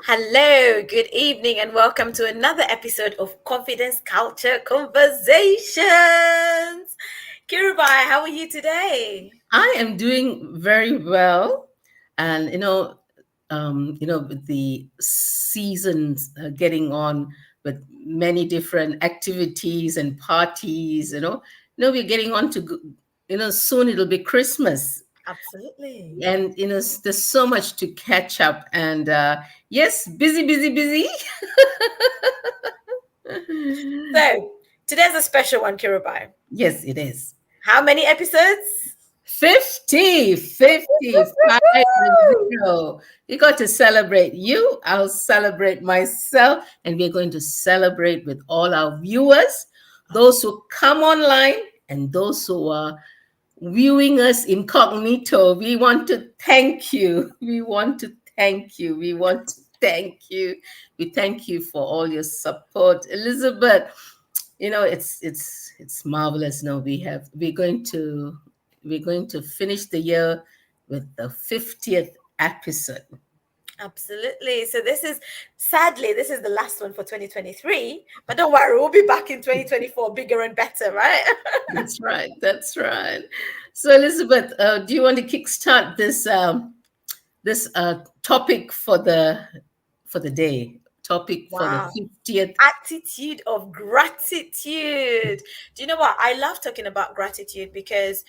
Hello, good evening, and welcome to another episode of Confidence Culture Conversations. Kirubai, how are you today? I am doing very well, and with the seasons getting on with many different activities and parties, we're getting on to, soon it'll be Christmas, Absolutely. and there's so much to catch up, and yes, busy, busy, busy. So, today's a special one, Kirubai. Yes, it is. How many episodes? 50, 50, 50. We got to celebrate you. I'll celebrate myself, and we're going to celebrate with all our viewers, those who come online and those who are viewing us incognito. We want to thank you. We want to thank you. We want to thank you. We thank you for all your support, Elizabeth. It's marvelous. No, we're going to finish the year with the 50th episode. Absolutely. So this is the last one for 2023, but don't worry, we'll be back in 2024 bigger and better, right? That's right. That's right. So, Elizabeth, do you want to kickstart this topic for the day? Topic for the Wow. 50th. Attitude of gratitude. Do you know what? I love talking about gratitude because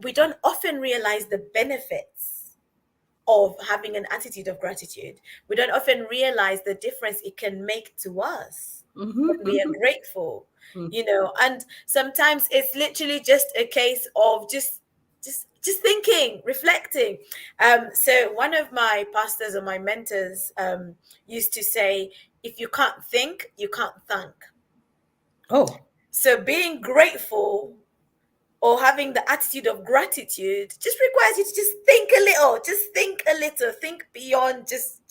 we don't often realize the benefits of having an attitude of gratitude. We don't often realize the difference it can make to us Mhm, when we are mhm, grateful, mhm. and sometimes it's literally just a case of just thinking, reflecting. So one of my pastors or my mentors used to say, if you can't think, you can't thank. Oh, So being grateful or having the attitude of gratitude just requires you to just think a little, think beyond just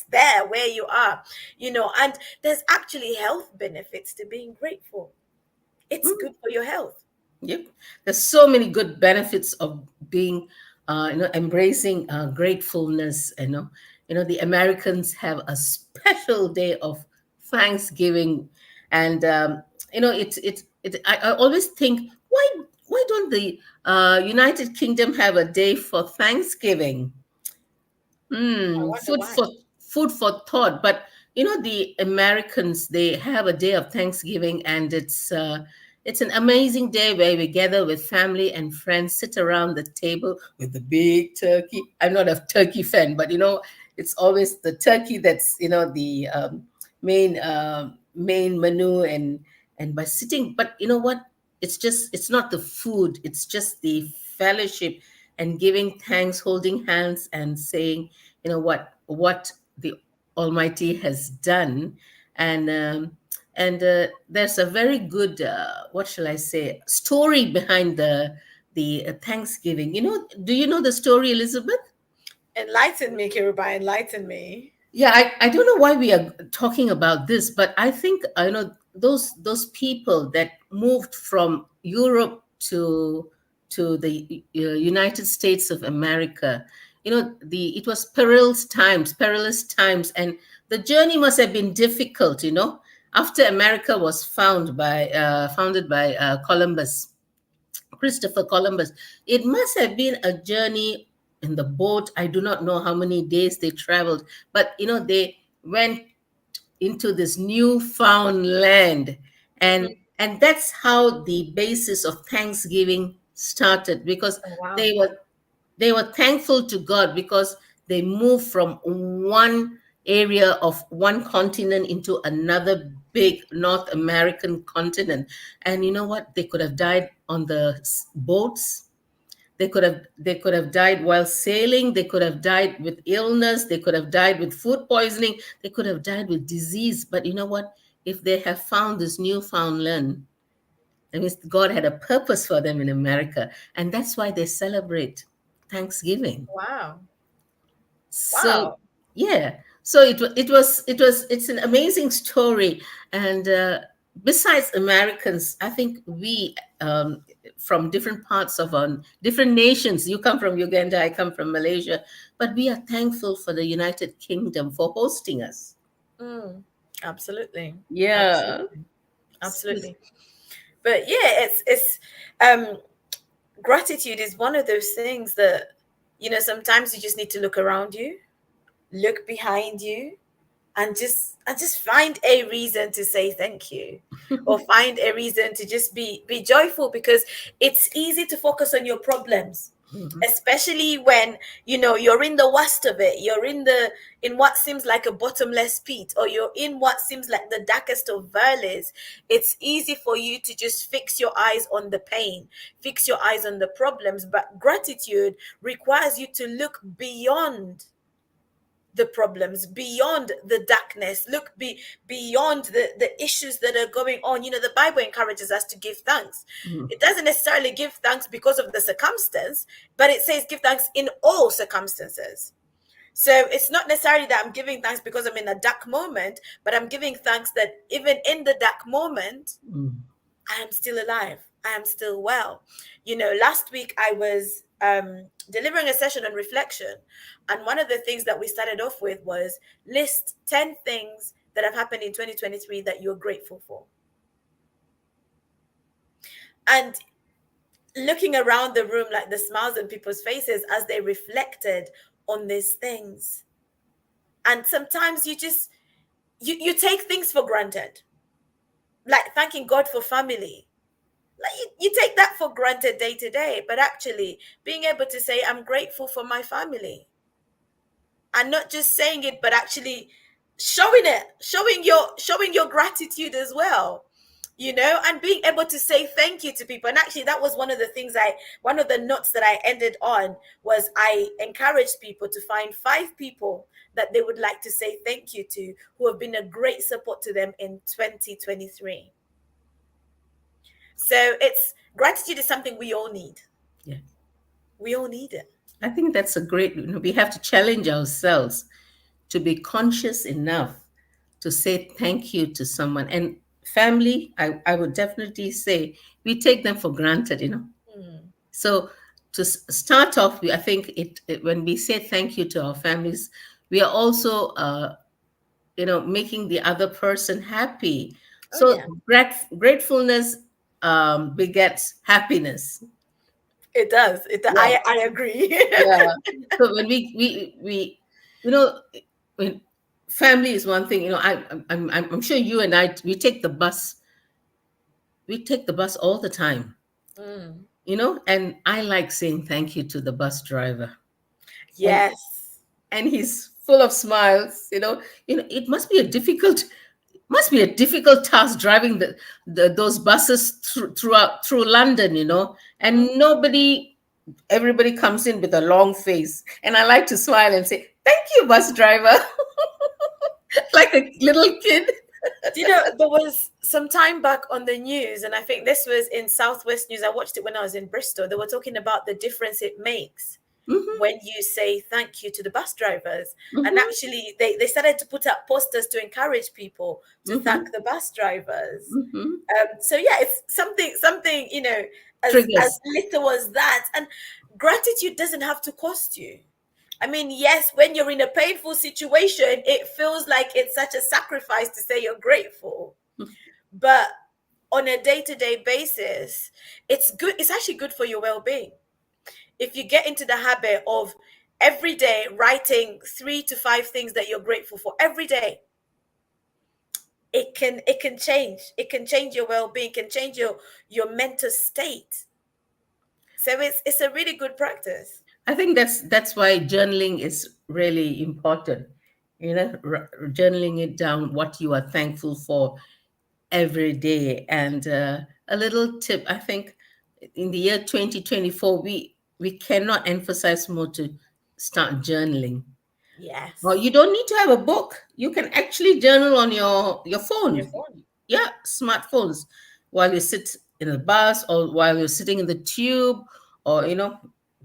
there where you are, and there's actually health benefits to being grateful. It's mm, good for your health. yep. There's so many good benefits of being, embracing gratefulness. The Americans have a special day of Thanksgiving, and I always think, why don't the United Kingdom have a day for Thanksgiving? I Hmm, wonder food why. for thought. But the Americans, they have a day of Thanksgiving, and it's an amazing day where we gather with family and friends, sit around the table with the big turkey. I'm not a turkey fan, but it's always the turkey that's the main menu, and by sitting. But you know what? It's not the food. It's just the fellowship and giving thanks, holding hands, and saying what the Almighty has done, and there's a very good, what shall I say, story behind the Thanksgiving. Do you know the story, Elizabeth? Enlighten me, Kiruba, enlighten me. Yeah, I don't know why we are talking about this, but I think those people that moved from Europe to the United States of America. The it was perilous times, and the journey must have been difficult. After America was founded by Christopher Columbus. It must have been a journey in the boat. I do not know how many days they traveled, but they went into this newfound land, and Mhm. and that's how the basis of Thanksgiving started, because Oh, wow. they were they were thankful to God because they moved from one area of one continent into another big North American continent. And you know what? They could have died on the boats. They could have died while sailing. They could have died with illness. They could have died with food poisoning. They could have died with disease. But you know what? If they have found this Newfoundland, that means God had a purpose for them in America, and that's why they celebrate Thanksgiving. Wow. So Wow. yeah, so it's an amazing story, and besides Americans, I think we, from different parts of different nations, you come from Uganda, I come from Malaysia, but we are thankful for the United Kingdom for hosting us. Mm, absolutely. Yeah. Absolutely. Absolutely. But yeah, it's um gratitude is one of those things that, sometimes you just need to look around you, look behind you, and just find a reason to say thank you, or find a reason to just be joyful, because it's easy to focus on your problems, Mhm. especially when you're in the worst of it, you're in what seems like a bottomless pit, or you're in what seems like the darkest of valleys. It's easy for you to just fix your eyes on the pain, fix your eyes on the problems, but gratitude requires you to look beyond the problems, beyond the darkness, beyond the issues that are going on. The Bible encourages us to give thanks. Mhm. It doesn't necessarily give thanks because of the circumstance, but it says give thanks in all circumstances. So it's not necessarily that I'm giving thanks because I'm in a dark moment, but I'm giving thanks that even in the dark moment, Mhm. I am still alive. I am still well. Last week I was delivering a session on reflection. And one of the things that we started off with was list 10 things that have happened in 2023 that you're grateful for. And looking around the room, like the smiles on people's faces as they reflected on these things. And sometimes you take things for granted, like thanking God for family. Like you take that for granted day to day, but actually being able to say I'm grateful for my family, and not just saying it, but actually showing it, showing your gratitude as well, and being able to say thank you to people. And actually that was one of the notes that I ended on, was I encouraged people to find 5 people that they would like to say thank you to, who have been a great support to them in 2023. So it's gratitude is something we all need. Yeah. We all need it. I think that's a great, we have to challenge ourselves to be conscious enough to say thank you to someone. And family, I would definitely say we take them for granted. Mm. So to start off, I think when we say thank you to our families, we are also, making the other person happy. Oh So yeah, gratefulness begets happiness. it does. Yeah, I agree. yeah. So when we you know when family is one thing. I'm sure you and I, we take the bus all the time. Mm. And I like saying thank you to the bus driver, and Yes. he's full of smiles. It must be a difficult task driving those buses through London. And Mhm. everybody comes in with a long face, and I like to smile and say thank you, bus driver, like a little kid. There was some time back on the news, and I think this was in Southwest News. I watched it when I was in Bristol. They were talking about the difference it makes Hmm. when you say thank you to the bus drivers. And Hmm. actually, they started to put up posters to encourage people to thank Hmm. the bus drivers. Hmm. So yeah, it's something, as Triggers. little as that. And gratitude doesn't have to cost you. I mean, yes, when you're in a painful situation, it feels like it's such a sacrifice to say you're grateful. But on a day-to-day basis, it's good. It's actually good for your well-being. If you get into the habit of every day writing 3 to 5 things that you're grateful for every day, it can change your well-being, can change your mental state. So it's a really good practice. I think that's why journaling is really important. Journaling it down what you are thankful for every day. And a little tip, I think, in the year 2024, we cannot emphasize more to start journaling. Well, Yes. you don't need to have a book. You can actually journal on your On your phone. phone. Yeah, smartphones, while you sit in a bus, or while you're sitting in the tube, or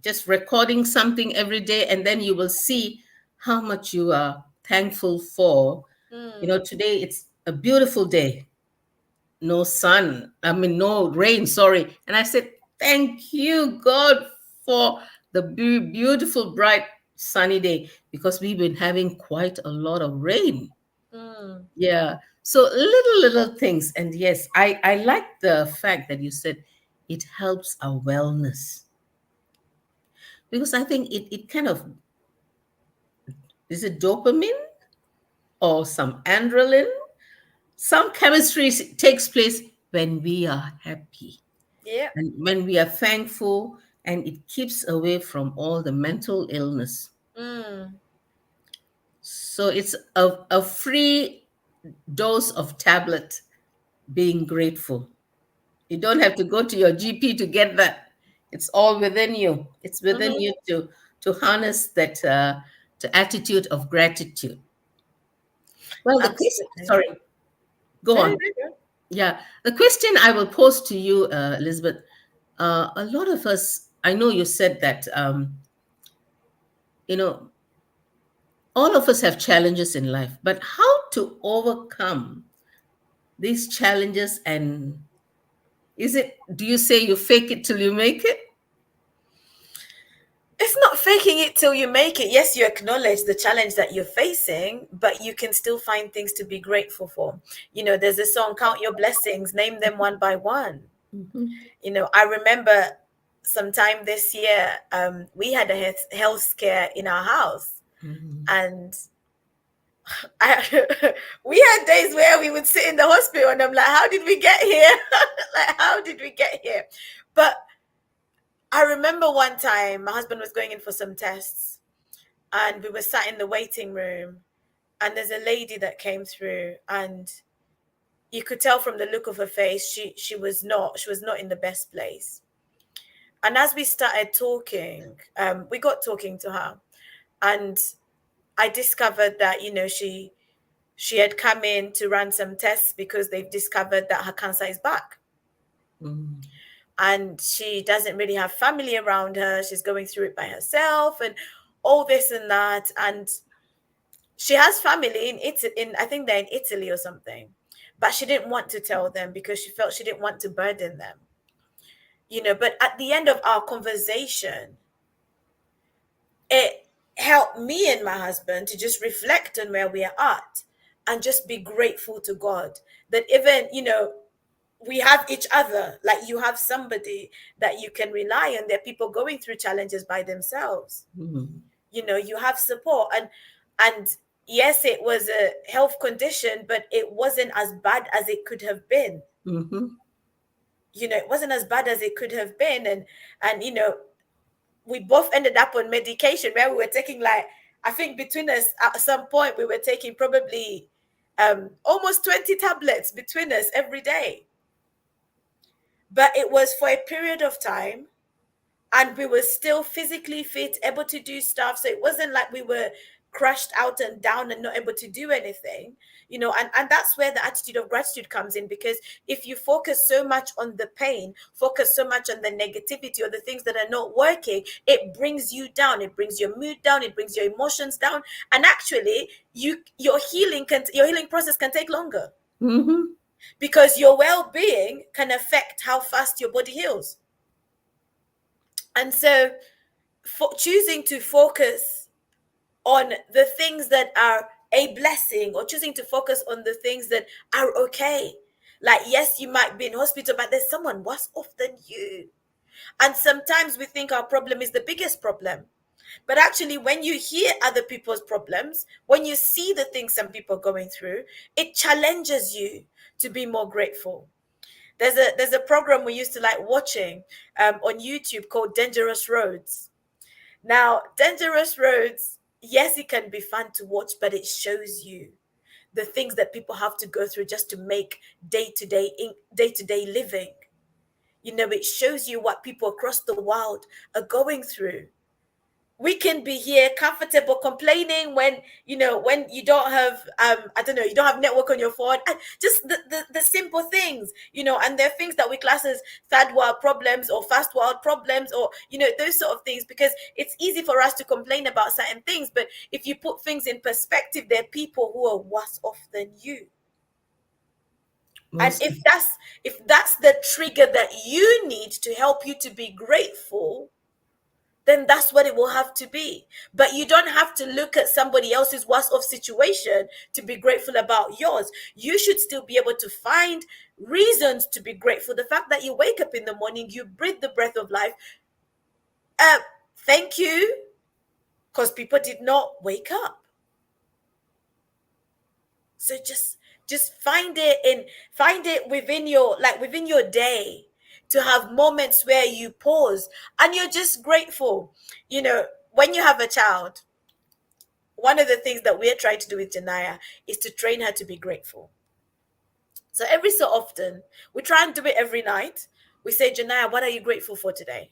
just recording something every day, and then you will see how much you are thankful for. Mm. Today it's a beautiful day. no sun, I mean, no rain, sorry. And I said, thank you, God, for the beautiful, bright, sunny day, because we've been having quite a lot of rain. Mm, Yeah. So little things. And yes, I like the fact that you said it helps our wellness, because I think it kind of, is it dopamine or some adrenaline? Some chemistry takes place when we are happy yeah. and when we are thankful, and it keeps away from all the mental illness. Mm, So it's a free dose of tablet, being grateful. You don't have to go to your GP to get that. It's all within you. It's within mm-hmm. you to harness that to attitude of gratitude. Well, the question, Absolutely. sorry, go No, no, on. no, no. Yeah, the question I will pose to you, Elizabeth. A lot of us, I know you said that, you know, all of us have challenges in life, but how to overcome these challenges? And is it, do you say you fake it till you make it? It's not faking it till you make it. Yes, you acknowledge the challenge that you're facing, but you can still find things to be grateful for. There's a song, Count Your Blessings, name them one by one. Mhm. I remember sometime this year, we had a health scare in our house. Mhm. And we had days where we would sit in the hospital and I'm like, how did we get here? Like, how did we get here? But I remember one time my husband was going in for some tests and we were sat in the waiting room and there's a lady that came through and you could tell from the look of her face she was not in the best place. And as we started talking, we got talking to her, and I discovered that she had come in to run some tests because they've discovered that her cancer is back, Mhm. and she doesn't really have family around her. She's going through it by herself and all this and that. And she has family in Italy, in I think they're in Italy or something, but she didn't want to tell them because she felt she didn't want to burden them. But at the end of our conversation, it helped me and my husband to just reflect on where we are at and just be grateful to God that even, we have each other. Like, you have somebody that you can rely on. There are people going through challenges by themselves. Mhm. You have support. And yes, it was a health condition, but it wasn't as bad as it could have been. Mhm. It wasn't as bad as it could have been. And we both ended up on medication where we were taking, like, I think between us at some point we were taking probably almost 20 tablets between us every day. But it was for a period of time, and we were still physically fit, able to do stuff. So it wasn't like we were crushed out and down and not able to do anything. And that's where the attitude of gratitude comes in, because if you focus so much on the pain, focus so much on the negativity or the things that are not working, it brings you down, it brings your mood down, it brings your emotions down. And actually, your healing process can take longer, Mhm. because your well-being can affect how fast your body heals. And so, for choosing to focus on the things that are a blessing, or choosing to focus on the things that are okay. Like, yes, you might be in hospital, but there's someone worse off than you. And sometimes we think our problem is the biggest problem. But actually, when you hear other people's problems, when you see the things some people are going through, it challenges you to be more grateful. There's a program we used to like watching on YouTube called Dangerous Roads. Now, Dangerous Roads, yes, it can be fun to watch, but it shows you the things that people have to go through just to make day-to-day living. It shows you what people across the world are going through. We can be here comfortable complaining when you don't have I don't know, you don't have network on your phone, and just the simple things, and there are things that we class as third world problems or first world problems, or those sort of things, because it's easy for us to complain about certain things, but if you put things in perspective, there are people who are worse off than you. And Most. if that's the trigger that you need to help you to be grateful, then that's what it will have to be. But you don't have to look at somebody else's worst of situation to be grateful about yours. You should still be able to find reasons to be grateful. The fact that you wake up in the morning, you breathe the breath of life. Uh, Thank you, because people did not wake up. So just find it within your, like, within your day, to have moments where you pause and you're just grateful. You know, when you have a child, one of the things that we're trying to do with Janaya is to train her to be grateful. So every so often, we try and do it every night. We say, Janaya, what are you grateful for today?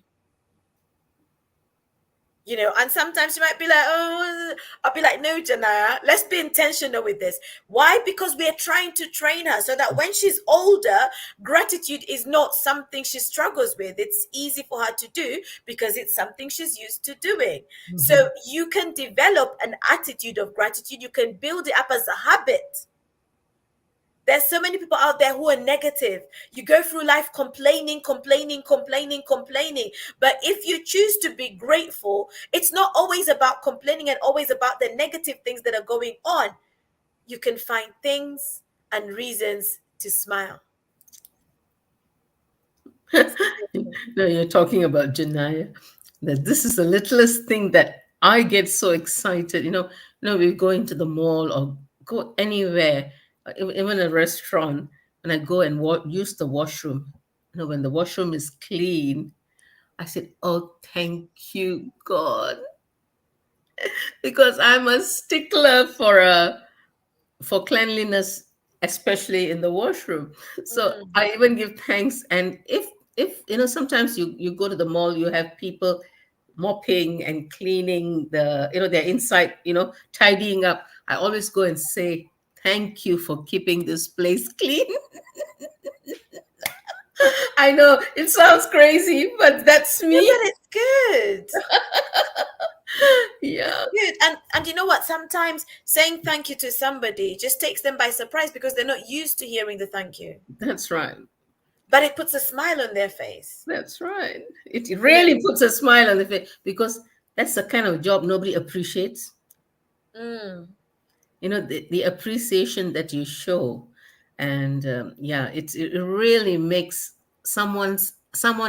You know, and sometimes you might be like, oh, I'll be like, no, Janaya, let's be intentional with this. Why? Because we're trying to train her so that when she's older, gratitude is not something she struggles with. It's easy for her to do because it's something she's used to doing. Mhm. So you can develop an attitude of gratitude, you can build it up as a habit. There's so many people out there who are negative. You go through life complaining, complaining, complaining, complaining. But if you choose to be grateful, it's not always about complaining and always about the negative things that are going on. You can find things and reasons to smile. Seriously. No, you're talking about Janaya. That this is the littlest thing that I get so excited. We go into the mall or go anywhere, even a restaurant, and I go and use the washroom. When the washroom is clean, I said, "Oh, thank you, God," because I'm a stickler for cleanliness, especially in the washroom. So Mm, I even give thanks. And if sometimes you go to the mall, you have people mopping and cleaning their inside, tidying up. I always go and say thank you for keeping this place clean. I know it sounds crazy, but that's yeah, but me. it's good. It's Yeah, good. And you know what? Sometimes saying thank you to somebody just takes them by surprise because they're not used to hearing the thank you. that's right. But it puts a smile on their face. That's right. It You know? really puts a smile on the face because that's the kind of job nobody appreciates. Mm, The appreciation that you show, and yeah, it really makes someone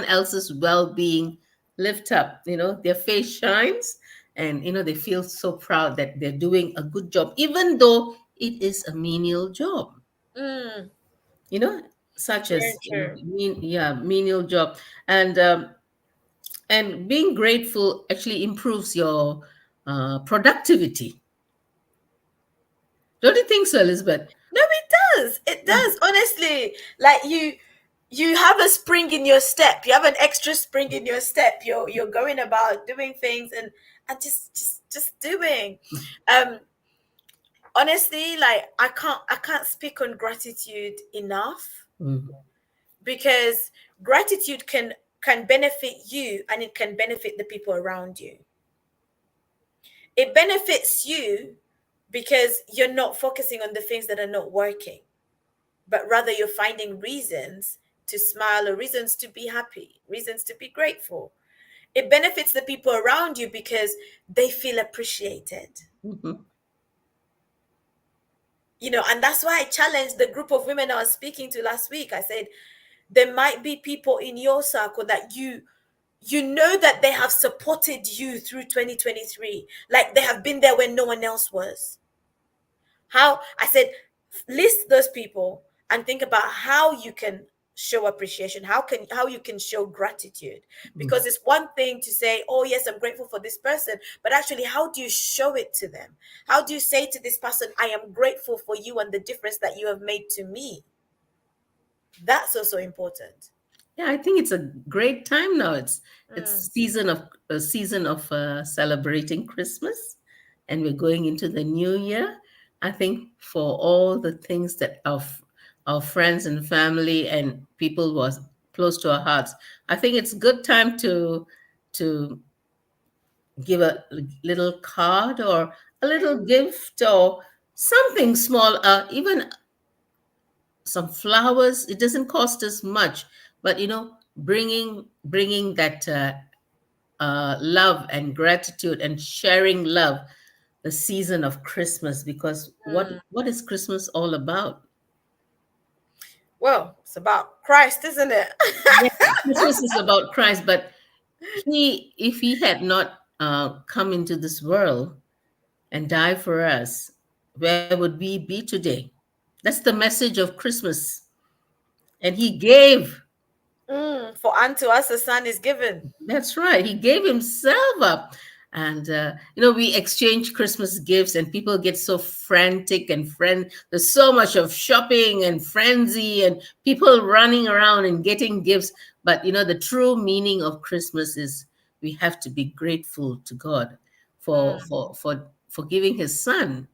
else's well-being lift up. Their face shines, and they feel so proud that they're doing a good job, even though it is a menial job. mm, You know, such very as true. menial job, and being grateful actually improves your productivity. Don't you think so, Elizabeth? No, it does. It does. Honestly, like you have a spring in your step. You have an extra spring in your step. You're going about doing things and just doing. Um Honestly, like I can't speak on gratitude enough, Mhm. because gratitude can benefit you and it can benefit the people around you. It benefits you because you're not focusing on the things that are not working, but rather you're finding reasons to smile or reasons to be happy, reasons to be grateful. It benefits the people around you because they feel appreciated. Mhm. And that's why I challenged the group of women I was speaking to last week. I said, there might be people in your circle that you know that they have supported you through 2023, like they have been there when no one else was. How I said, list those people and think about how you can show appreciation, how you can show gratitude. Because Mhm. it's one thing to say, oh yes, I'm grateful for this person, but actually, how do you show it to them? How do you say to this person, I am grateful for you and the difference that you have made to me? That's also important. Yeah, I think it's a great time now. It's Mm, season of celebrating Christmas, and we're going into the new year. I think for all the things that our friends and family and people was close to our hearts, I think it's good time to give a little card or a little gift or something small, even some flowers. It doesn't cost us much, but bringing that love and gratitude and sharing love the season of Christmas, because Mm. what is Christmas all about? Well, it's about Christ, isn't it? Yeah, Christmas is about Christ, but if he had not come into this world and died for us, where would we be today? That's the message of Christmas. And he gave. For unto us a son is given. That's right. He gave himself up. And, we exchange Christmas gifts, and people get so frantic and there's so much of shopping and frenzy and people running around and getting gifts. But, the true meaning of Christmas is we have to be grateful to God Mm, for giving his son.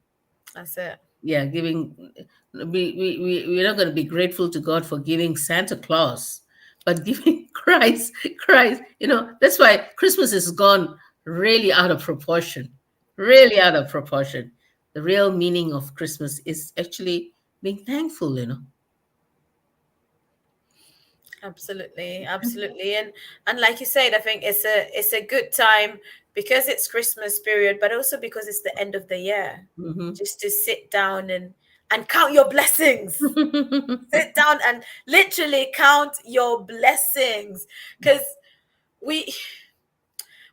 that's it. Yeah, we're not going to be grateful to God for giving Santa Claus, but giving Christ. That's why Christmas is gone really out of proportion, really out of proportion. The real meaning of Christmas is actually being thankful. Absolutely, absolutely. And like you said, I think it's a good time because it's Christmas period, but also because it's the end of the year. Hmm. Just to sit down and count your blessings. Sit down and literally count your blessings. Because we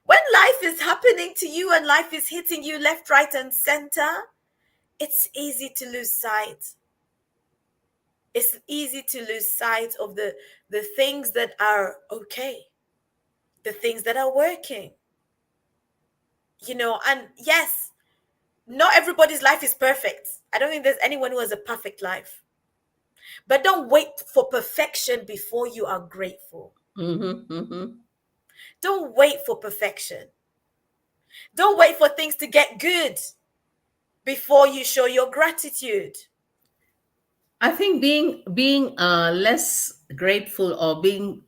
when life is happening to you and life is hitting you left, right, and center, it's easy to lose sight. It's easy to lose sight of the things that are okay, the things that are working. And yes, not everybody's life is perfect. I don't think there's anyone who has a perfect life. But don't wait for perfection before you are grateful. Hmm. Hmm. Don't wait for perfection. Don't wait for things to get good before you show your gratitude. I think being less grateful or being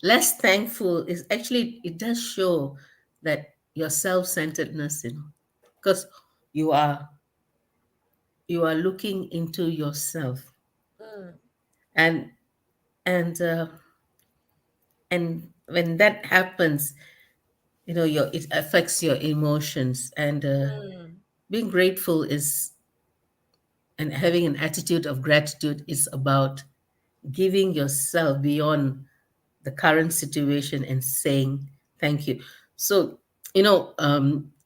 less thankful is actually, it does show that your self-centeredness, because you are you are looking into yourself, Mm, and and uh, and when that happens, it affects your emotions, and mm, being grateful is and having an attitude of gratitude is about giving yourself beyond the current situation and saying thank you. So,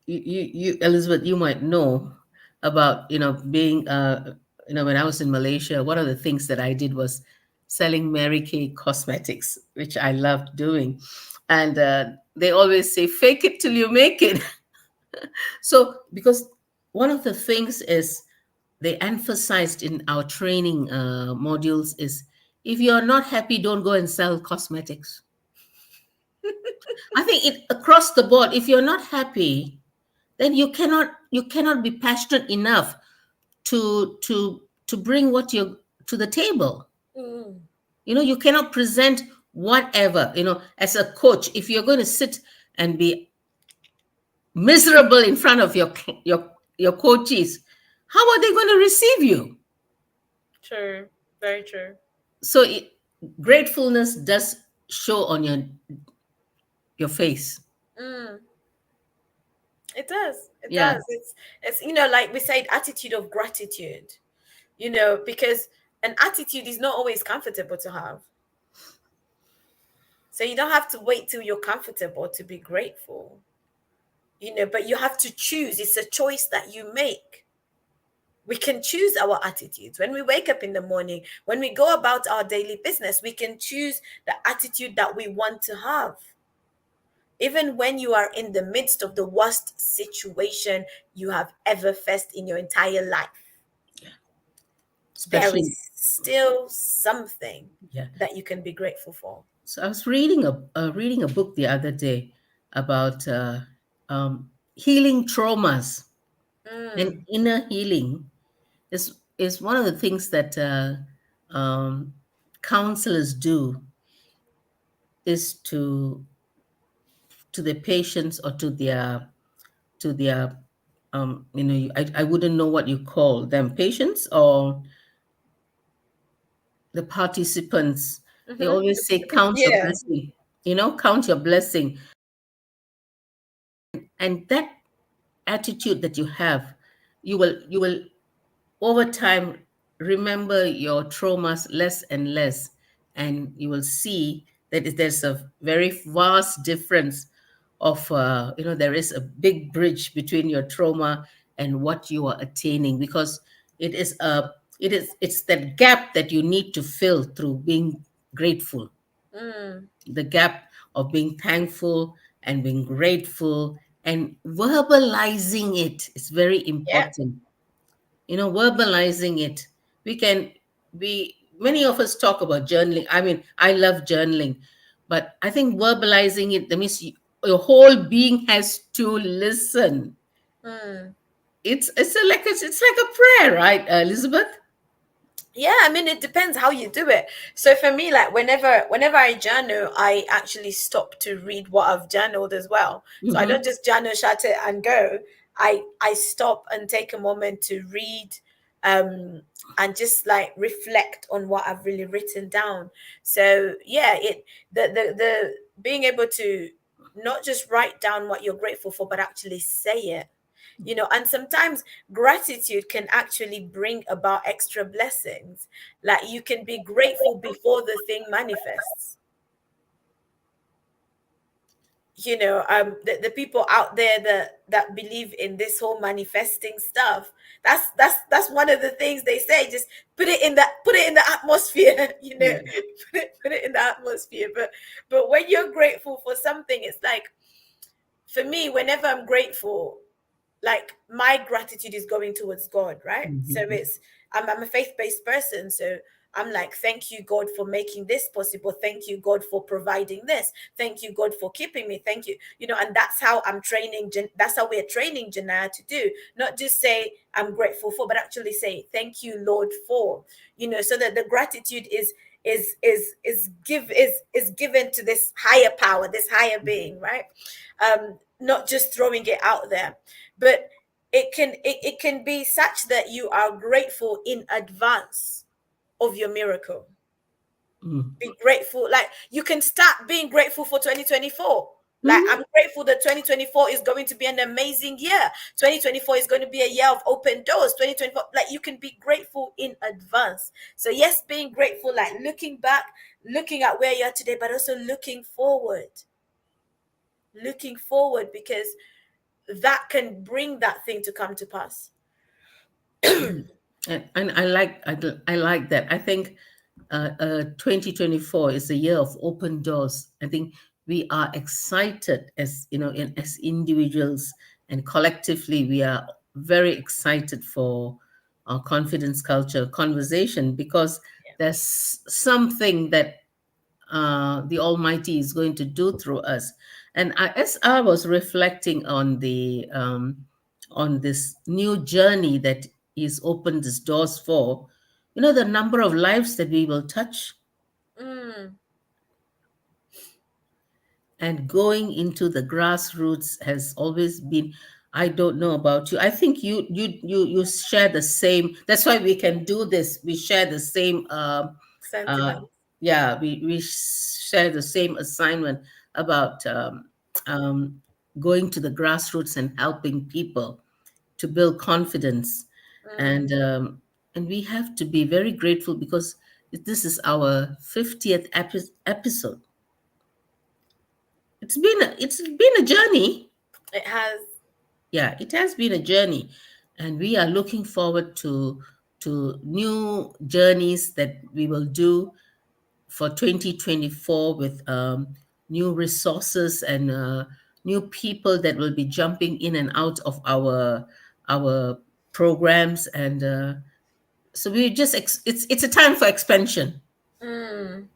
Elizabeth, you might know about, being, when I was in Malaysia, one of the things that I did was selling Mary Kay cosmetics, which I loved doing. And they always say, fake it till you make it. So, because one of the things is they emphasized in our training modules is, if you're not happy, don't go and sell cosmetics. I think it across the board. If you're not happy, then you cannot be passionate enough to bring what you to the table. mm. You cannot present whatever. As a coach, if you're going to sit and be miserable in front of your coaches, how are they going to receive you? True. Very true. So gratefulness does show on your face. Mm, it does. It Yeah. does. It's like we said, attitude of gratitude. Because an attitude is not always comfortable to have. So you don't have to wait till you're comfortable to be grateful. But you have to choose. It's a choice that you make. We can choose our attitudes. When we wake up in the morning, when we go about our daily business, we can choose the attitude that we want to have. Even when you are in the midst of the worst situation you have ever faced in your entire life, there is Especially, still something yeah. that you can be grateful for. So I was reading a book the other day about healing traumas, and Mm, inner healing is one of the things that counselors do, is to the patients, or to their I wouldn't know what you call them, patients, or the participants, they Mm-hmm. always say, count your Yeah. blessing, count your blessing. And that attitude that you have, you will over time remember your traumas less and less, and you will see that there's a very vast difference of there is a big bridge between your trauma and what you are attaining, because it is a it's that gap that you need to fill through being grateful, Mm. the gap of being thankful and being grateful, and verbalizing it is very Yeah. important. Verbalizing it. We many of us talk about journaling. I mean, I love journaling, but I think verbalizing it, that means your whole being has to listen. Mm. It's like a prayer, right, Elizabeth? Yeah, I mean it depends how you do it. So for me, like whenever I journal, I actually stop to read what I've journaled as well. So I don't Mm-hmm. just journal, shut it and go. I stop and take a moment to read, um and just like reflect on what I've really written down. So yeah, it the being able to not just write down what you're grateful for, but actually say it. And sometimes gratitude can actually bring about extra blessings. Like you can be grateful before the thing manifests. The people out there that believe in this whole manifesting stuff, that's one of the things they say. Just put it in the atmosphere. Yeah. Put it in the atmosphere. But when you're grateful for something, it's like, for me, whenever I'm grateful, like my gratitude is going towards God, right? So Mhm. I'm a faith-based person, so I'm like, thank you, God, for making this possible. Thank you, God, for providing this. Thank you, God, for keeping me. Thank you. And that's how I'm training. That's how we're training Janaya to do. Not just say I'm grateful for, but actually say thank you, Lord, for. So that the gratitude is given to this higher power, this higher being, right? Not just throwing it out there, but it can be such that you are grateful in advance of your miracle. Mm. Be grateful, like you can start being grateful for 2024. Like, Mhm. I'm grateful that 2024 is going to be an amazing year. 2024 is going to be a year of open doors. 2024, like, you can be grateful in advance. So yes, being grateful, like looking back, looking at where you are today, but also looking forward, because that can bring that thing to come to pass. And I like that. I think 2024 is a year of open doors. I think we are excited as individuals, and collectively we are very excited for our confidence culture conversation, because there's something that the Almighty is going to do through us. And as I was reflecting on this new journey that He's opened these doors for, the number of lives that we will touch, Mm, and going into the grassroots has always been. I don't know about you. I think you share the same. That's why we can do this. We share the same. Uh, sentiment. yeah, we share the same assignment about um, going to the grassroots and helping people to build confidence, and Mm, um, and we have to be very grateful, because this is our 50th episode. It's been a journey. it has. Yeah, it has been a journey, and we are looking forward to new journeys that we will do for 2024, with new resources and new people that will be jumping in and out of our programs, and so we just it's a time for expansion. Mm,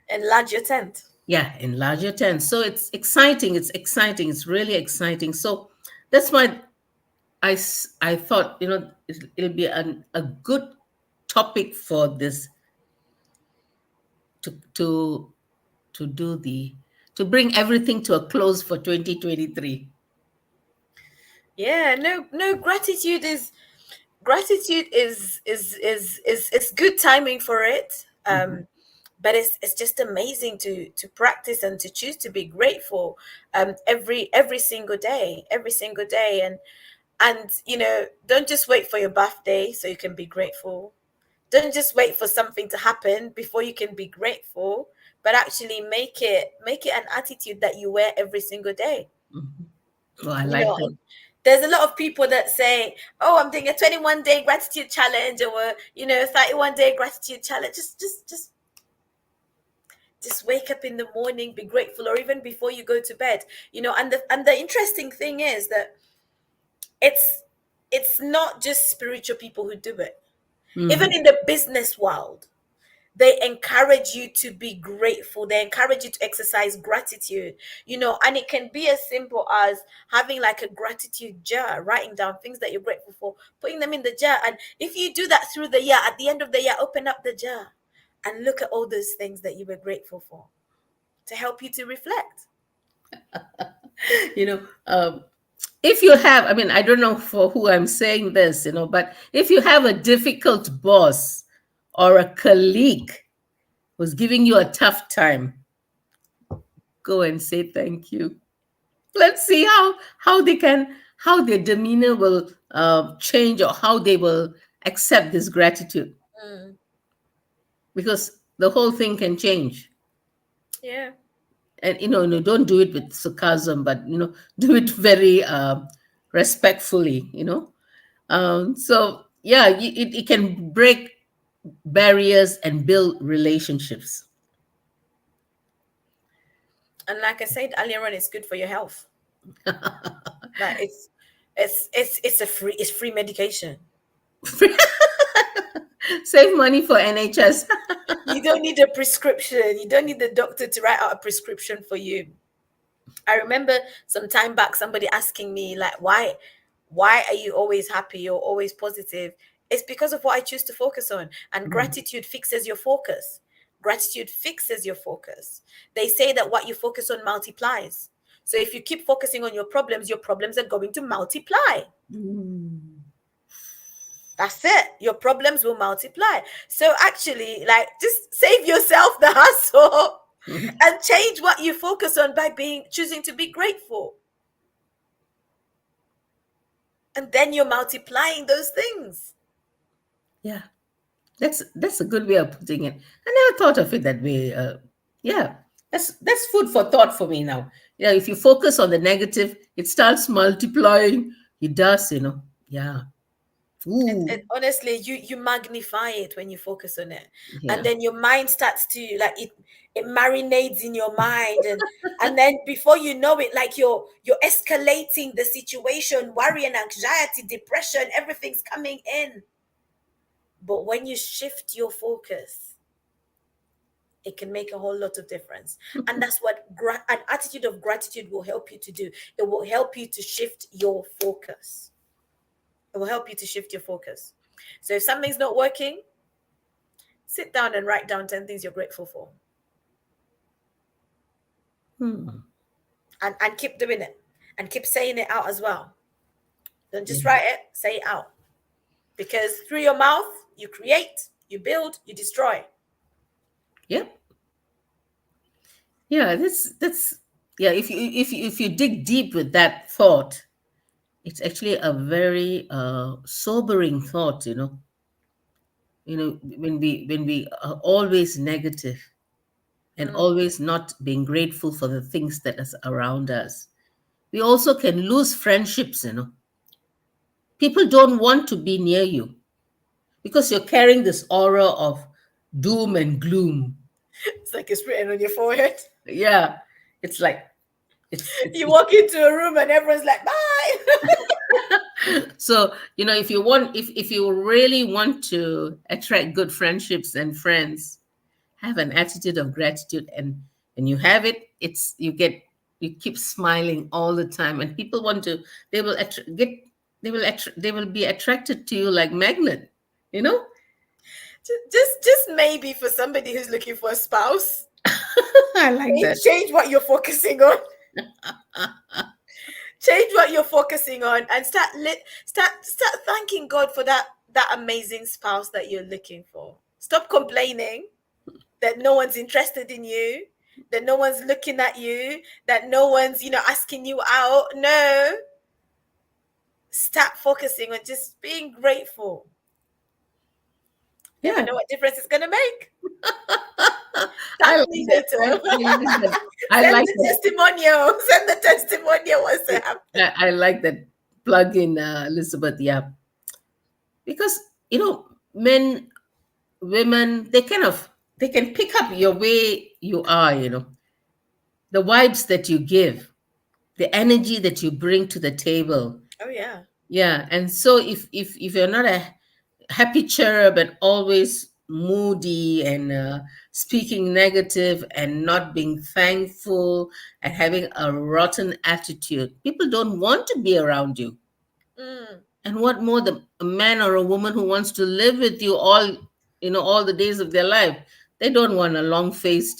enlarge your tent. Yeah, in larger tents. So it's exciting. It's exciting. It's really exciting. So that's why I thought, it'll be a good topic for this, to to to do the to bring everything to a close for 2023. Yeah, no, no, gratitude is gratitude is good timing for it. Mhm. But it's just amazing to practice and to choose to be grateful every single day, every single day. And don't just wait for your birthday so you can be grateful. Don't just wait for something to happen before you can be grateful, but actually make it an attitude that you wear every single day. Mhm. Oh, I you like know that. there's a lot of people that say, oh, I'm doing a 21-day gratitude challenge, or 31-day gratitude challenge. Just wake up in the morning, be grateful, or even before you go to bed. And the interesting thing is that it's it's not just spiritual people who do it. Even Mhm. in the business world, they encourage you to be grateful. They encourage you to exercise gratitude. And it can be as simple as having like a gratitude jar, writing down things that you're grateful for, putting them in the jar. And if you do that through the year, at the end of the year, open up the jar and look at all those things that you were grateful for, to help you to reflect. You know, if you have, I mean, I don't know for who I'm saying this, but if you have a difficult boss or a colleague who's giving you a tough time, go and say thank you. Let's see how their demeanor will change, or how they will accept this gratitude, Mm, because the whole thing can change. yeah. And no, don't do it with sarcasm, but do it very respectfully. So yeah, it can break barriers and build relationships. And like I said earlier on, it's good for your health. Like it's free medication. Save money for NHS. You don't need a prescription. You don't need the doctor to write out a prescription for you. I remember some time back somebody asking me, like, why are you always happy or always positive? It's because of what I choose to focus on. And Mm. gratitude fixes your focus. Gratitude fixes your focus. They say that what you focus on multiplies. So if you keep focusing on your problems are going to multiply. Mm. That's it. Your problems will multiply. So actually, like, just save yourself the hassle and change what you focus on by choosing to be grateful. And then you're multiplying those things. Yeah, that's a good way of putting it. I never thought of it that way. Yeah, that's food for thought for me now. If you focus on the negative, it starts multiplying. It does. Yeah. It Ooh. honestly, you magnify it when you focus on it, and Yeah. then your mind starts to, like, it marinates in your mind, and then before you know it, like, you're escalating the situation, worry and anxiety, depression, everything's coming in. But when you shift your focus, it can make a whole lot of difference. And that's what an attitude of gratitude will help you to do. It will help you to shift your focus. It will help you to shift your focus. So if something's not working, sit down and write down 10 things you're grateful for, Hmm. and keep doing it, and keep saying it out as well. Don't just Yeah. write it, say it out. Because through your mouth, you create, you build, you destroy. Yep. Yeah. That's yeah. If you dig deep with that thought, it's actually a very sobering thought. When we are always negative and Mm. always not being grateful for the things that is around us, we also can lose friendships. People don't want to be near you because you're carrying this aura of doom and gloom. It's like it's written on your forehead. Yeah, it's like it's You walk into a room and everyone's like, bye. so if you really want to attract good friendships and friends, have an attitude of gratitude, and when you have it, you keep smiling all the time, and people want to they will get they will be attracted to you like magnet you know Just maybe for somebody who's looking for a spouse, I like that. change what you're focusing on. Change what you're focusing on and start thanking God for that amazing spouse that you're looking for. Stop complaining that no one's interested in you, that no one's looking at you, that no one's, asking you out. No, start focusing on just being grateful. Never Yeah. know what difference it's going to make. I Thank like me that. later. Actually, Elizabeth, I Send like the that. testimonial. Send the testimonial once it happens. I like that plug in, Elizabeth. Yeah, because men, women, they can pick up your way you are. The vibes that you give, the energy that you bring to the table. Oh yeah. Yeah, and so if you're not a happy cherub and always moody and speaking negative and not being thankful and having a rotten attitude, people don't want to be around you. Mm. And what more, a man or a woman who wants to live with you all the days of their life? They don't want a long-faced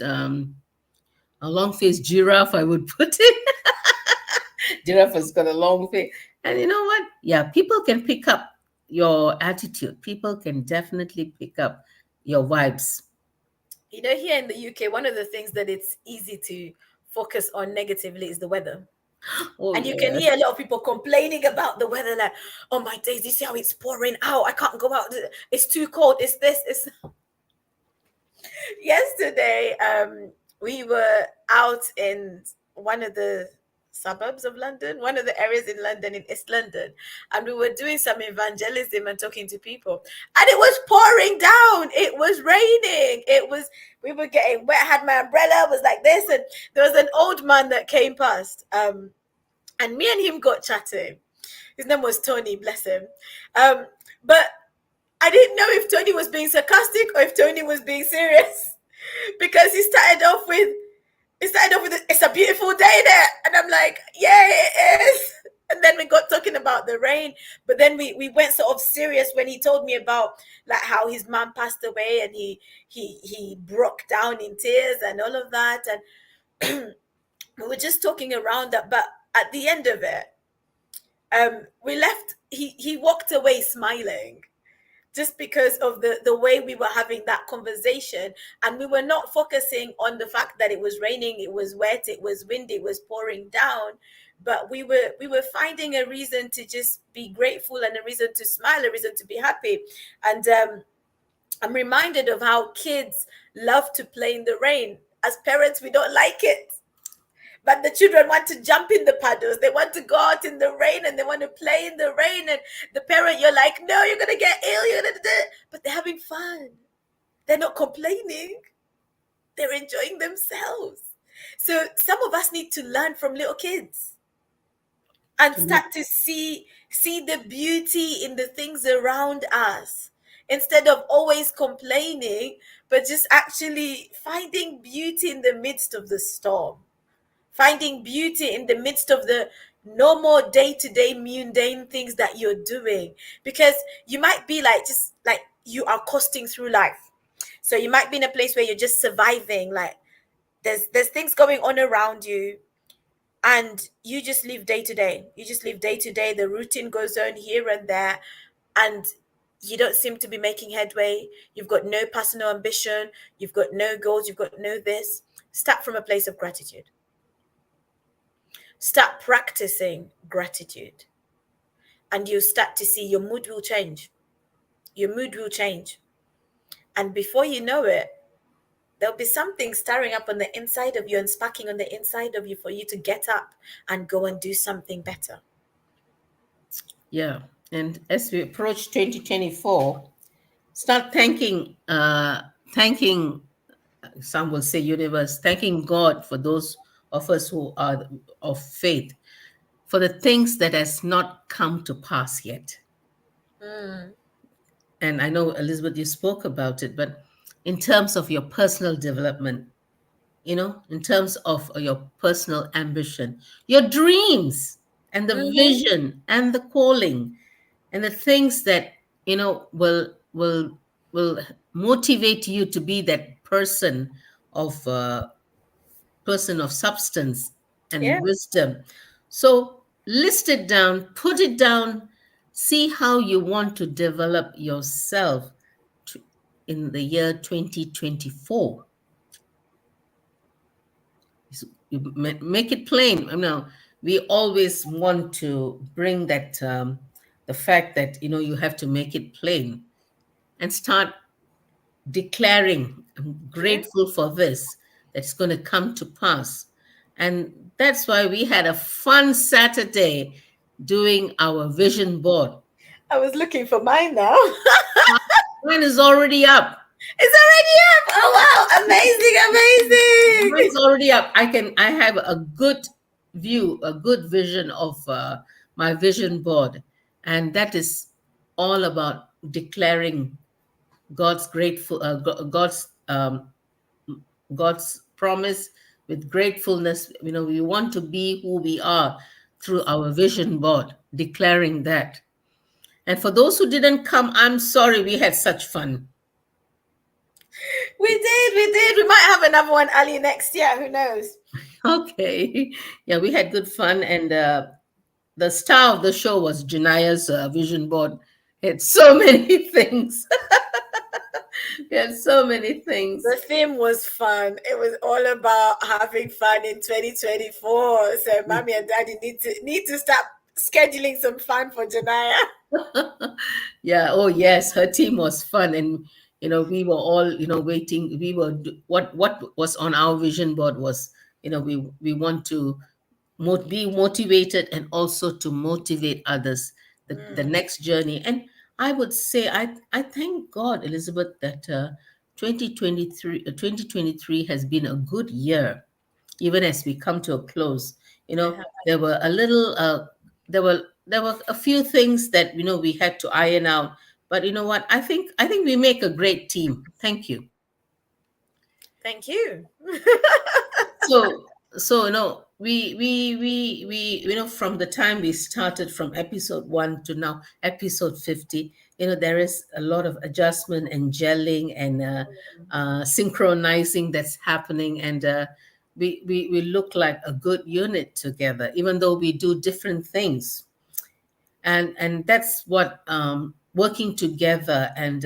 giraffe, I would put it. Giraffe has got a long face. And you know what? Yeah, people can pick up your attitude. People can definitely pick up your vibes. Here in the UK, one of the things that it's easy to focus on negatively is the weather. Oh, And you can yeah. hear a lot of people complaining about the weather, like, oh my days, you see how it's pouring out. I can't go out. It's too cold. It's this. It's yesterday. We were out in one of the suburbs of London, one of the areas in London, in East London, and we were doing some evangelism and talking to people. And it was pouring down. It was raining. We were getting wet. I had my umbrella, was like this, and there was an old man that came past. And me and him got chatting. His name was Tony, bless him. But I didn't know if Tony was being sarcastic or if Tony was being serious because he started off with it's a beautiful day there, and I'm like, yeah, it is. And then we got talking about the rain, but then we went sort of serious when he told me about like how his mom passed away, and he broke down in tears and all of that, and we were just talking around that. But at the end of it, we left. He walked away smiling just because of the way we were having that conversation, and we were not focusing on the fact that it was raining, it was wet, it was windy, it was pouring down, but we were finding a reason to just be grateful and a reason to smile, a reason to be happy. And I'm reminded of how kids love to play in the rain. As parents, we don't like it, but the children want to jump in the puddles. They want to go out in the rain and they want to play in the rain. And the parent, you're like, no, you're going to get ill. You're gonna do it. But they're having fun. They're not complaining. They're enjoying themselves. So some of us need to learn from little kids and start to see the beauty in the things around us instead of always complaining, but just actually finding beauty in the midst of the storm, finding beauty in the midst of the normal day-to-day mundane things that you're doing, because you might be like, just like, you are coasting through life. So you might be in a place where you're just surviving, like there's things going on around you, and you just live day to day, the routine goes on here and there, and you don't seem to be making headway. You've got no personal ambition, you've got no goals, you've got no this. Start from a place of gratitude. Start practicing gratitude, and you start to see your mood will change. Your mood will change. And before you know it, there'll be something stirring up on the inside of you and sparking on the inside of you for you to get up and go and do something better. Yeah. And as we approach 2024, start thanking, some will say universe, thanking God for those of us who are of faith, for the things that has not come to pass yet. Mm. And I know, Elizabeth, you spoke about it, but in terms of your personal development, in terms of your personal ambition, your dreams, and the Mm-hmm. vision and the calling, and the things that will motivate you to be that of substance Yeah. and wisdom. So list it down, put it down, see how you want to develop yourself to, in the year 2024. You make it plain. We always want to bring that the fact that you have to make it plain and start declaring, I'm True. grateful for this, that's going to come to pass. And that's why we had a fun Saturday doing our vision board. I was looking for mine now. Mine is already up. It's already up. Oh wow! Amazing, Mine's amazing. already up. I have a good view, a good vision of my vision board. And that is all about declaring God's grateful, God's promise with gratefulness. We want to be who we are through our vision board, declaring that. And for those who didn't come, I'm sorry, we had such fun. We did, we did. We might have another one early next year. Who knows? Okay. Yeah, we had good fun. And the star of the show was Janaya's vision board. It had so many things. We had so many things. The theme was fun. It was all about having fun in 2024. So mommy and daddy need to start scheduling some fun for Janaya. Yeah. Oh, yes. Her team was fun, and we were all waiting. We were what was on our vision board was we want to be motivated and also to motivate others the Mm, next journey. And I would say I thank God, Elizabeth, that 2023 has been a good year, even as we come to a close. I have. There were a little there were a few things that we had to iron out, but you know what, I think we make a great team. Thank you. Thank you. So we from the time we started, from episode 1 to now episode 50, there is a lot of adjustment and gelling and synchronizing that's happening. And we look like a good unit together, even though we do different things. And that's what working together. And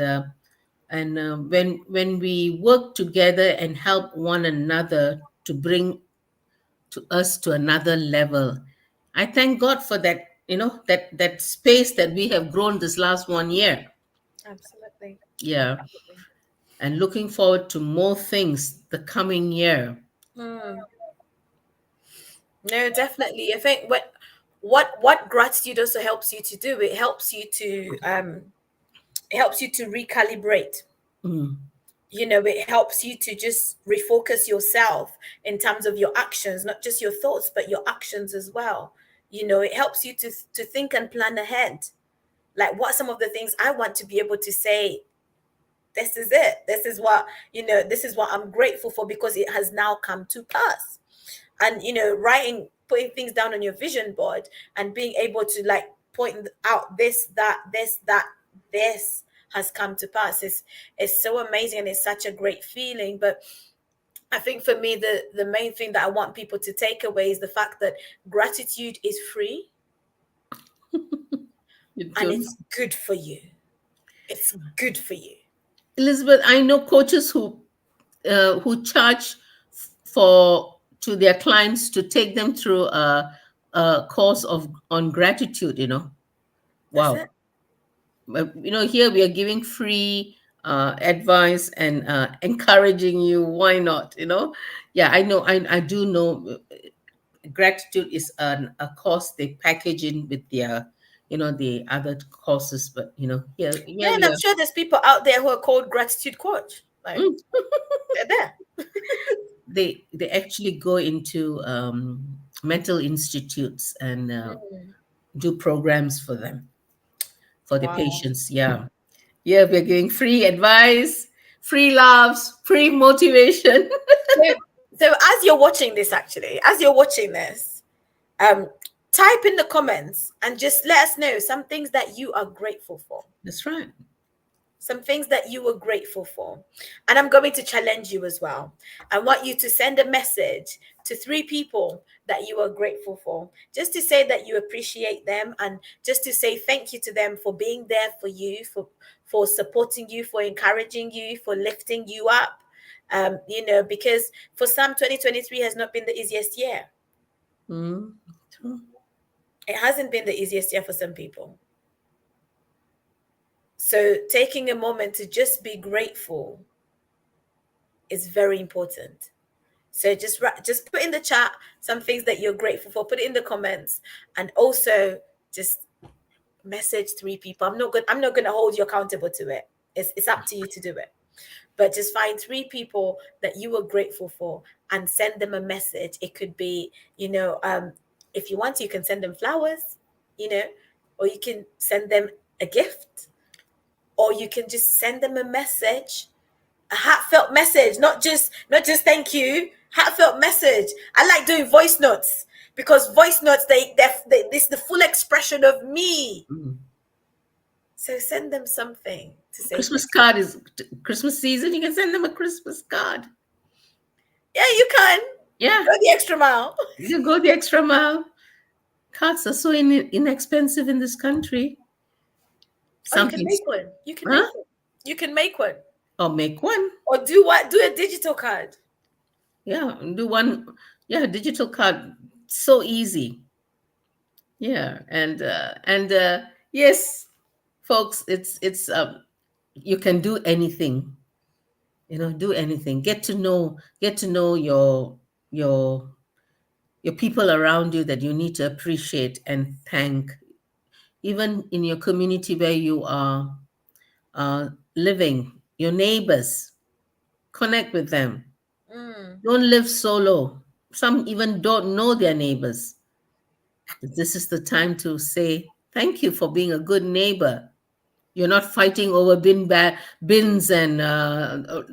when we work together and help one another to bring to us to another level, I thank God for that, that space that we have grown this last 1 year. Absolutely. Yeah. Absolutely. And looking forward to more things the coming year. Hmm. No, definitely. I think what gratitude also helps you to do, it helps you to recalibrate. Mm. It helps you to just refocus yourself in terms of your actions, not just your thoughts, but your actions as well. It helps you to think and plan ahead. Like, what are some of the things I want to be able to say? This is it. This is what I'm grateful for because it has now come to pass. And putting things down on your vision board and being able to like point out this has come to pass is so amazing, and it's such a great feeling. But I think for me, the main thing that I want people to take away is the fact that gratitude is free You and too. it's good for you. It's good for you. Elizabeth, I know coaches who charge for to their clients to take them through a course on gratitude. That's Wow. it. But here we are giving free advice and encouraging you. Why not? Yeah, I know. I do know. Gratitude is a course they package in with their the other courses. But here Yeah, and we I'm are. sure there's people out there who are called gratitude coach. Like, Mm. they're there. They actually go into mental institutes and Mm. do programs for them, for the Wow. patients. Yeah. Yeah, we're giving free advice, free laughs, free motivation. So, so as you're watching this, actually, as you're watching this, um, type in the comments and just let us know some things that you are grateful for. That's right. some things that you were grateful for. And I'm going to challenge you as well. I want you to send a message to 3 people that you are grateful for, just to say that you appreciate them, and just to say thank you to them for being there for you, for supporting you, for encouraging you, for lifting you up. Because for some, 2023 has not been the easiest year. Mm, true. It hasn't been the easiest year for some people. So taking a moment to just be grateful is very important. So just put in the chat some things that you're grateful for. Put it in the comments, and also just message 3 people. I'm not gonna hold you accountable to it. It's up to you to do it. But just find 3 people that you are grateful for and send them a message. It could be, if you want to, you can send them flowers, you know, or you can send them a gift, or you can just send them a message, a heartfelt message, not just thank you, heartfelt message. I like doing voice notes, because voice notes, they this is the full expression of me. Mm. So send them something to say Christmas thank. card is Christmas season. You can send them a Christmas card. Yeah, you can Yeah, go the extra mile. you go the extra mile. Cards are so inexpensive in this country. Oh, you Some can people, make one. You can huh? make one. You can make one. Or make one. Or do what? Do a digital card. Yeah, do one. Yeah, digital card. So easy. Yeah, and yes, folks, it's you can do anything. Do anything. Get to know your your people around you that you need to appreciate and thank. Even in your community where you are living, your neighbors, connect with them. Mm, Don't live solo. Some even don't know their neighbors. This is the time to say thank you for being a good neighbor. You're not fighting over bins and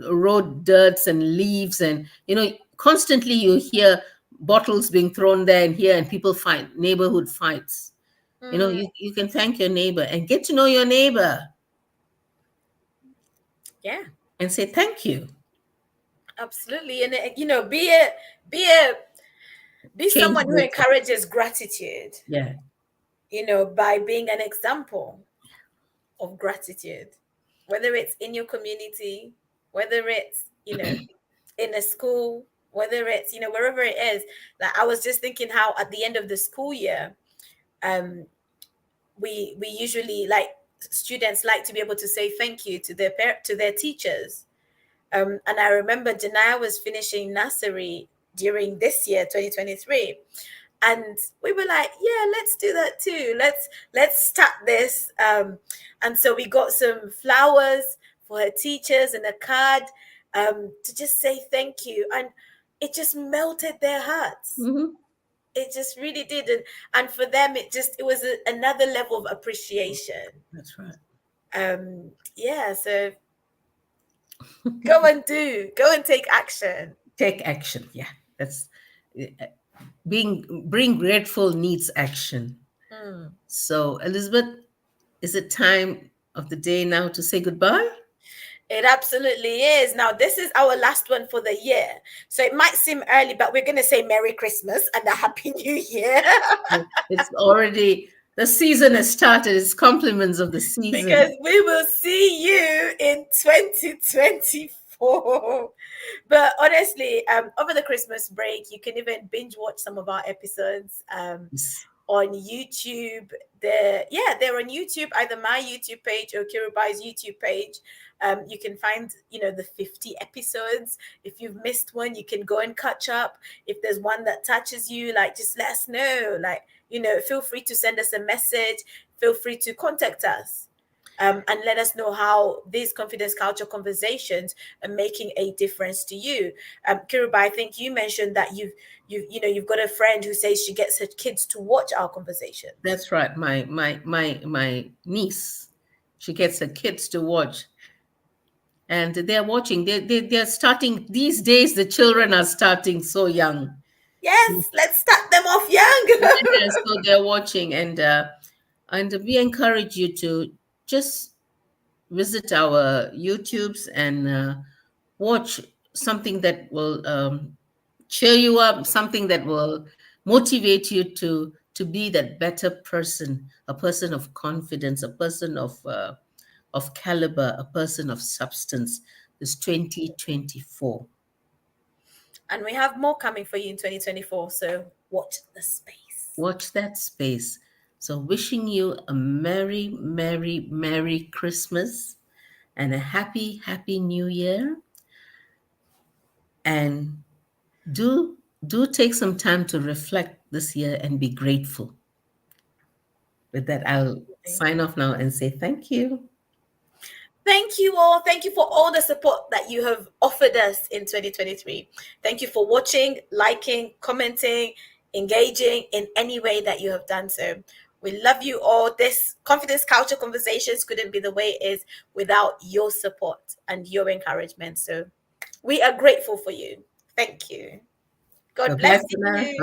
road dirts and leaves, and constantly you hear bottles being thrown there and here, and people fight, neighborhood fights. mm, You can thank your neighbor and get to know your neighbor yeah, and say thank you. absolutely. And be a be Change someone who makers. encourages gratitude. Yeah, By being an example of gratitude, whether it's in your community, whether it's in a school, whether it's wherever it is. Like, I was just thinking how at the end of the school year, um we usually, like, students like to be able to say thank you to their teachers. And I remember Janaya was finishing nursery during this year, 2023, and we were like, yeah, let's do that too. Let's start this. And so we got some flowers for her teachers and a card, to just say thank you, and it just melted their hearts. hmm, It just really did. And for them, it was another level of appreciation. that's right. Yeah, so go and take action. Take action. Yeah, that's uh, being grateful needs action. Mm. So, Elizabeth, is it time of the day now to say goodbye? It absolutely is. Now, this is our last one for the year. So it might seem early, but we're going to say Merry Christmas and a Happy New Year. It's already the season has started. It's compliments of the Because season. we will see you in 2024. But honestly, over the Christmas break, you can even binge watch some of our episodes. Yes, On YouTube. They're on YouTube, either my YouTube page or Kirubai's YouTube page. You can find, the 50 episodes. If you've missed one, you can go and catch up. If there's one that touches you, like, just let us know. Like, feel free to send us a message. Feel free to contact us. And let us know how these confidence culture conversations are making a difference to you. Kiruba, I think you mentioned that you've got a friend who says she gets her kids to watch our conversations. that's right. My niece, she gets her kids to watch, and they're watching. They're starting these days. The children are starting so young. Yes, let's start them off young. Yeah, so they're watching, and we encourage you to just visit our YouTubes and watch something that will cheer you up, something that will motivate you to be that better person, a person of confidence, a person of caliber, a person of substance. This 2024. And we have more coming for you in 2024. So watch the space. Watch that space. So, wishing you a merry, merry, merry Christmas and a happy, happy New Year. And do do take some time to reflect this year and be grateful. With that, I'll sign off now and say thank you. Thank you all. Thank you for all the support that you have offered us in 2023. Thank you for watching, liking, commenting, engaging in any way that you have done so. We love you all. This Confidence Culture Conversations couldn't be the way it is without your support and your encouragement. So we are grateful for you. Thank you. God Bye bye bless for now. you.